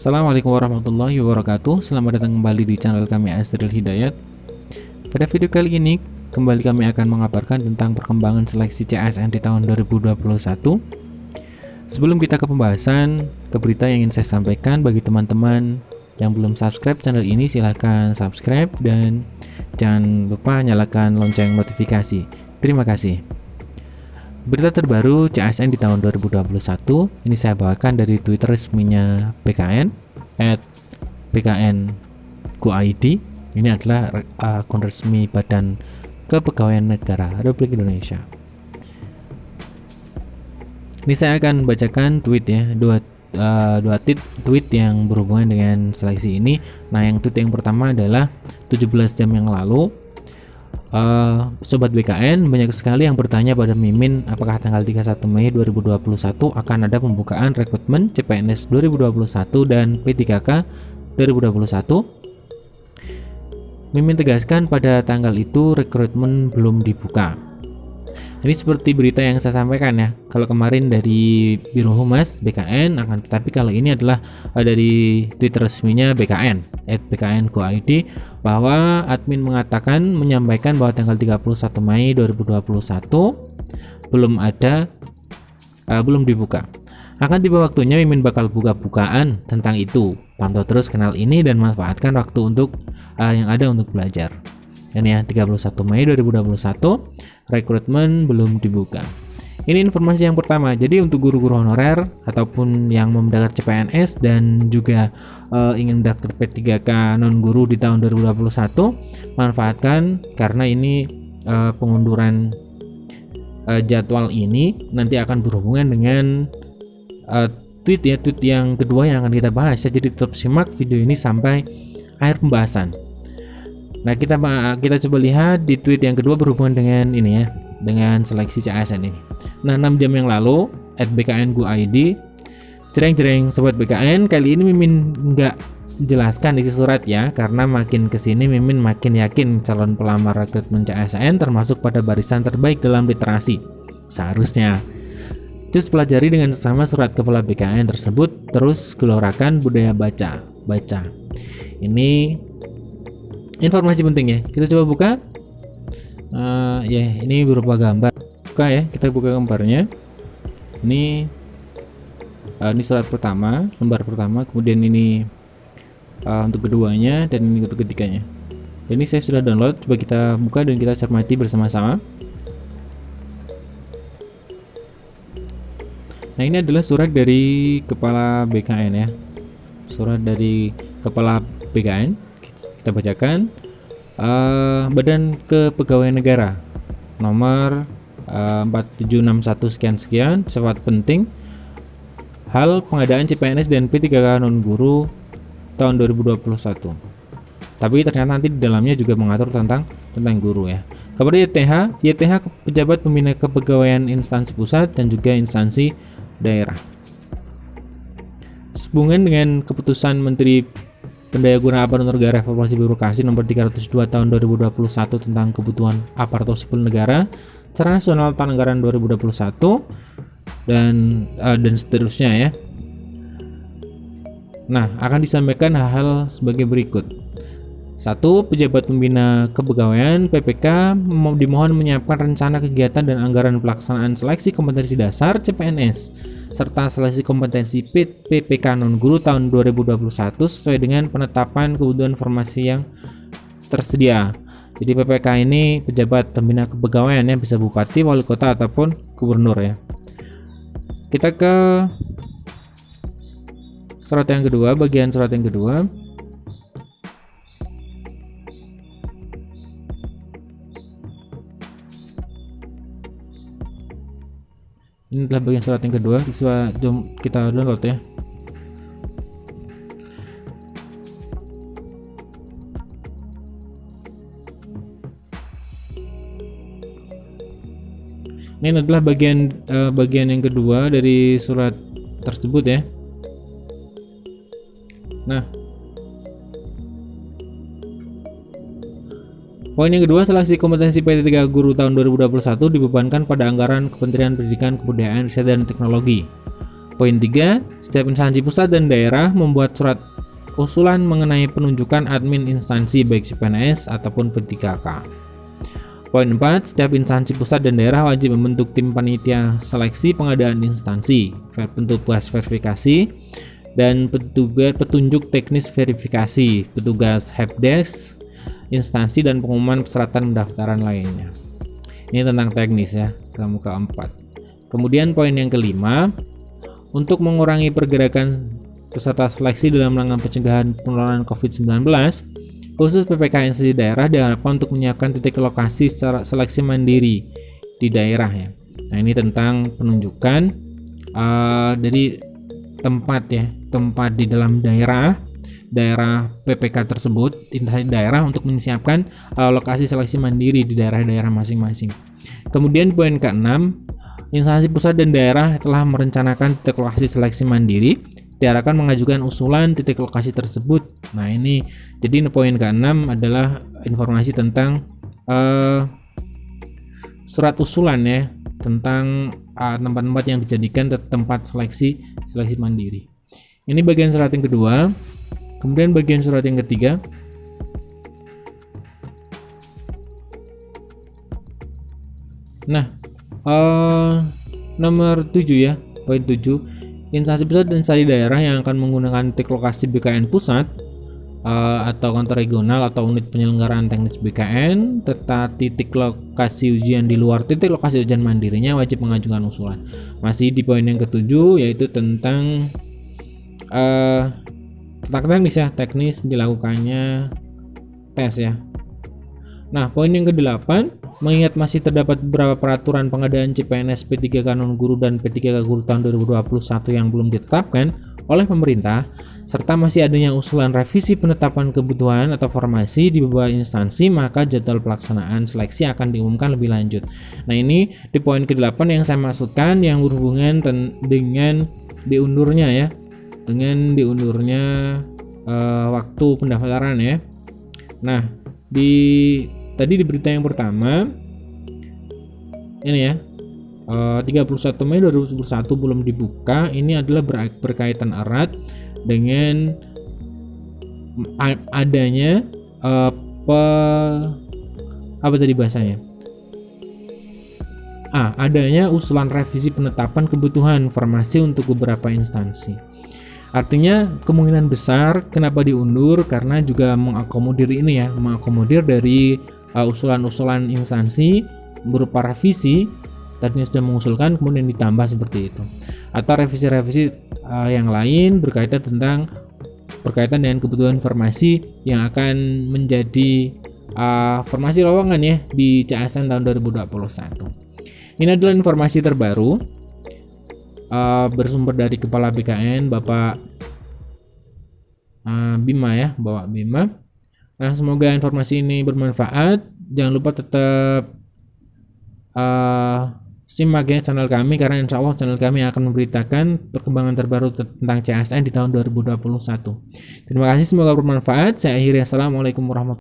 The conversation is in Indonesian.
Assalamualaikum warahmatullahi wabarakatuh. Selamat datang kembali di channel kami Asril Hidayat. Pada video kali ini kembali kami akan mengabarkan tentang perkembangan seleksi CASN di tahun 2021. Sebelum kita ke pembahasan, ke berita yang ingin saya sampaikan bagi teman-teman yang belum subscribe channel ini, silahkan subscribe dan jangan lupa nyalakan lonceng notifikasi. Terima kasih. Berita terbaru CASN di tahun 2021 ini saya bawakan dari Twitter resminya BKN @bkn.go.id. Ini adalah akun resmi Badan Kepegawaian Negara Republik Indonesia. Ini saya akan bacakan tweet ya, dua tweet yang berhubungan dengan seleksi ini. Nah, yang tweet yang pertama adalah 17 jam yang lalu. Sobat BKN, banyak sekali yang bertanya pada Mimin apakah tanggal 31 Mei 2021 akan ada pembukaan rekrutmen CPNS 2021 dan P3K 2021. Mimin tegaskan pada tanggal itu rekrutmen belum dibuka. Ini seperti berita yang saya sampaikan ya. Kalau kemarin dari Biro Humas BKN, akan tetapi kalau ini adalah dari Twitter resminya BKN @bkn.go.id, bahwa admin mengatakan menyampaikan bahwa tanggal 31 Mei 2021 belum dibuka. Akan tiba waktunya Mimin bakal buka-bukaan tentang itu. Pantau terus kanal ini dan manfaatkan waktu untuk yang ada untuk belajar. Ini ya, 31 Mei 2021 rekrutmen belum dibuka. Ini informasi yang pertama. Jadi untuk guru-guru honorer ataupun yang mau mendaftar CPNS dan juga ingin mendaftar P3K non guru di tahun 2021, manfaatkan karena ini pengunduran jadwal ini nanti akan berhubungan dengan tweet yang kedua yang akan kita bahas ya. Jadi tetap simak video ini sampai akhir pembahasan. Nah, kita coba lihat di tweet yang kedua berhubungan dengan ini ya, dengan seleksi CASN ini. Nah, 6 jam yang lalu @bkn.go.id, jreng sobat BKN, kali ini Mimin nggak jelaskan isi surat ya, karena makin kesini Mimin makin yakin calon pelamar rekrutmen CASN termasuk pada barisan terbaik dalam literasi. Seharusnya cus pelajari dengan sesama surat kepala BKN tersebut, terus gelorakan budaya baca. Ini informasi penting ya. Kita coba buka. Ini berupa gambar. Buka ya, kita buka gambarnya. Ini surat pertama, lembar pertama. Kemudian ini untuk keduanya dan ini untuk ketiganya. Dan ini saya sudah download. Coba kita buka dan kita cermati bersama-sama. Nah, ini adalah surat dari kepala BKN ya. Surat dari kepala BKN. Kita bacakan. Badan Kepegawaian Negara nomor 4761 sekian, sifat penting hal pengadaan CPNS dan P3K non guru tahun 2021. Tapi ternyata nanti di dalamnya juga mengatur tentang guru ya. Kepada YTH pejabat pembina kepegawaian instansi pusat dan juga instansi daerah. Sehubungan dengan keputusan Menteri Pendayagunaan Aparatur Negara Reformasi Birokrasi nomor 302 tahun 2021 tentang kebutuhan aparatur sipil negara secara nasional tahun anggaran 2021 dan seterusnya ya. Nah, akan disampaikan hal-hal sebagai berikut. 1. Pejabat pembina kepegawaian PPK dimohon menyiapkan rencana kegiatan dan anggaran pelaksanaan seleksi kompetensi dasar CPNS serta seleksi kompetensi PPK non guru tahun 2021 sesuai dengan penetapan kebutuhan formasi yang tersedia. Jadi PPK ini pejabat pembina kepegawaian ya, bisa bupati, wali kota ataupun gubernur ya. Kita ke surat yang kedua, bagian surat yang kedua. Ini adalah bagian surat yang kedua. Jom kita download ya. Ini adalah bagian yang kedua dari surat tersebut ya. Nah, poin yang kedua, seleksi kompetensi P3K guru tahun 2021 dibebankan pada anggaran Kementerian Pendidikan, Kebudayaan, Riset dan Teknologi. Poin 3, setiap instansi pusat dan daerah membuat surat usulan mengenai penunjukan admin instansi baik CPNS ataupun P3K. Poin 4, setiap instansi pusat dan daerah wajib membentuk tim panitia seleksi pengadaan instansi, petugas verifikasi, dan petunjuk teknis verifikasi, petugas helpdesk instansi, dan pengumuman persyaratan pendaftaran lainnya. Ini tentang teknis ya, keempat. Kemudian poin yang kelima, untuk mengurangi pergerakan peserta seleksi dalam rangka pencegahan penularan COVID-19, khusus PPKN di daerah diharapkan untuk menyiapkan titik lokasi secara seleksi mandiri di daerah ya. Nah, ini tentang penunjukan dari tempat di dalam daerah PPK tersebut, instansi daerah untuk menyiapkan lokasi seleksi mandiri di daerah-daerah masing-masing. Kemudian poin ke-6, instansi pusat dan daerah telah merencanakan titik lokasi seleksi mandiri, diarahkan mengajukan usulan titik lokasi tersebut. Nah, ini jadi poin ke-6 adalah informasi tentang surat usulan ya, tentang tempat-tempat yang dijadikan tempat seleksi mandiri. Ini bagian surat yang kedua. Kemudian bagian surat yang ketiga, nah nomor 7 ya, poin 7, instansi pusat dan instansi daerah yang akan menggunakan titik lokasi BKN pusat atau kantor regional atau unit penyelenggaraan teknis BKN, tetapi titik lokasi ujian di luar titik lokasi ujian mandirinya wajib mengajukan usulan. Masih di poin yang ke-7, yaitu tentang teknis ya, teknis dilakukannya tes ya. Nah, poin yang ke-8, mengingat masih terdapat beberapa peraturan pengadaan CPNS P3K non-guru dan P3K guru tahun 2021 yang belum ditetapkan oleh pemerintah, serta masih adanya usulan revisi penetapan kebutuhan atau formasi di beberapa instansi, maka jadwal pelaksanaan seleksi akan diumumkan lebih lanjut. Nah, ini di poin ke-8 yang saya maksudkan yang berhubungan dengan diundurnya ya, dengan diundurnya waktu pendaftaran ya. Nah, tadi di berita yang pertama ini ya, 31 Mei 2021 belum dibuka. Ini adalah berkaitan erat dengan adanya apa tadi bahasanya? Adanya usulan revisi penetapan kebutuhan formasi untuk beberapa instansi. Artinya kemungkinan besar kenapa diundur karena juga mengakomodir ini ya, mengakomodir dari usulan-usulan instansi berupa revisi tadinya sudah mengusulkan kemudian ditambah seperti itu, atau revisi-revisi yang lain berkaitan dengan kebutuhan formasi yang akan menjadi formasi lowongan ya di CASN tahun 2021. Ini adalah informasi terbaru bersumber dari Kepala BKN Bapak Bima ya, Bapak Bima. Nah, semoga informasi ini bermanfaat. Jangan lupa tetap simak ya channel kami, karena insya Allah channel kami akan memberitakan perkembangan terbaru tentang CASN di tahun 2021. Terima kasih, semoga bermanfaat. Saya akhiri. Assalamualaikum warahmatullahi wabarakatuh.